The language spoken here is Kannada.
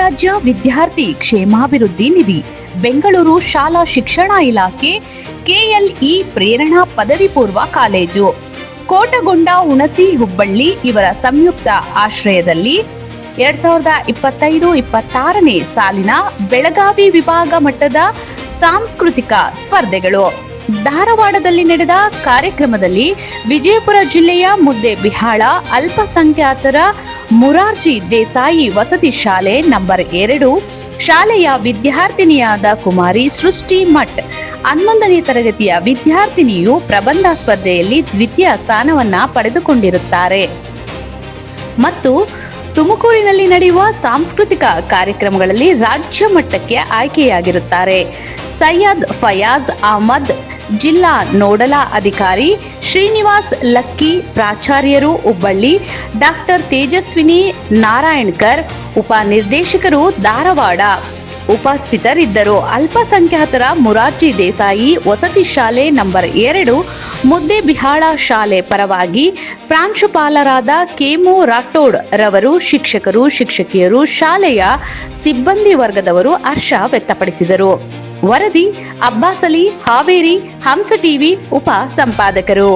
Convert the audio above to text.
ರಾಜ್ಯ ವಿದ್ಯಾರ್ಥಿ ಕ್ಷೇಮಾಭಿವೃದ್ಧಿ ನಿಧಿ, ಬೆಂಗಳೂರು ಶಾಲಾ ಶಿಕ್ಷಣ ಇಲಾಖೆ, ಕೆಎಲ್ಇ ಪ್ರೇರಣಾ ಪದವಿ ಪೂರ್ವ ಕಾಲೇಜು, ಕೋಟಗೊಂಡ ಹುಣಸಿ ಹುಬ್ಬಳ್ಳಿ ಇವರ ಸಂಯುಕ್ತ ಆಶ್ರಯದಲ್ಲಿ 2025-26ನೇ ಸಾಲಿನ ಬೆಳಗಾವಿ ವಿಭಾಗ ಮಟ್ಟದ ಸಾಂಸ್ಕೃತಿಕ ಸ್ಪರ್ಧೆಗಳು. ಧಾರವಾಡದಲ್ಲಿ ನಡೆದ ಕಾರ್ಯಕ್ರಮದಲ್ಲಿ ವಿಜಯಪುರ ಜಿಲ್ಲೆಯ ಮುದ್ದೇಬಿಹಾಳ ಅಲ್ಪಸಂಖ್ಯಾತರ ಮುರಾರ್ಜಿ ದೇಸಾಯಿ ವಸತಿ ಶಾಲೆ ನಂಬರ್ 2 ಶಾಲೆಯ ವಿದ್ಯಾರ್ಥಿನಿಯಾದ ಕುಮಾರಿ ಸೃಷ್ಟಿ ಮಠ್ 11ನೇ ತರಗತಿಯ ವಿದ್ಯಾರ್ಥಿನಿಯು ಪ್ರಬಂಧ ಸ್ಪರ್ಧೆಯಲ್ಲಿ ದ್ವಿತೀಯ ಸ್ಥಾನವನ್ನ ಪಡೆದುಕೊಂಡಿರುತ್ತಾರೆ ಮತ್ತು ತುಮಕೂರಿನಲ್ಲಿ ನಡೆಯುವ ಸಾಂಸ್ಕೃತಿಕ ಕಾರ್ಯಕ್ರಮಗಳಲ್ಲಿ ರಾಜ್ಯ ಮಟ್ಟಕ್ಕೆ ಆಯ್ಕೆಯಾಗಿರುತ್ತಾರೆ. ಸೈಯದ್ ಫಯಾಜ್ ಅಹಮದ್ ಜಿಲ್ಲಾ ನೋಡಲ ಅಧಿಕಾರಿ, ಶ್ರೀನಿವಾಸ್ ಲಕ್ಕಿ ಪ್ರಾಚಾರ್ಯರು ಹುಬ್ಬಳ್ಳಿ, ಡಾಕ್ಟರ್ ತೇಜಸ್ವಿನಿ ನಾರಾಯಣ್ಕರ್ ಉಪನಿರ್ದೇಶಕರು ಧಾರವಾಡ ಉಪಸ್ಥಿತರಿದ್ದರು. ಅಲ್ಪಸಂಖ್ಯಾತರ ಮುರಾರ್ಜಿ ದೇಸಾಯಿ ವಸತಿ ಶಾಲೆ ನಂಬರ್ 2 ಮುದ್ದೇಬಿಹಾಳ ಶಾಲೆ ಪರವಾಗಿ ಪ್ರಾಂಶುಪಾಲರಾದ ಕೆಮು ರಾಠೋಡ್ ರವರು, ಶಿಕ್ಷಕರು, ಶಿಕ್ಷಕಿಯರು, ಶಾಲೆಯ ಸಿಬ್ಬಂದಿ ವರ್ಗದವರು ಹರ್ಷ ವ್ಯಕ್ತಪಡಿಸಿದರು. ವರದಿ ಅಬ್ಬಾಸ್ ಅಲಿ, ಹಾವೇರಿ, ಹಂಸ ಟಿವಿ ಉಪ ಸಂಪಾದಕರು.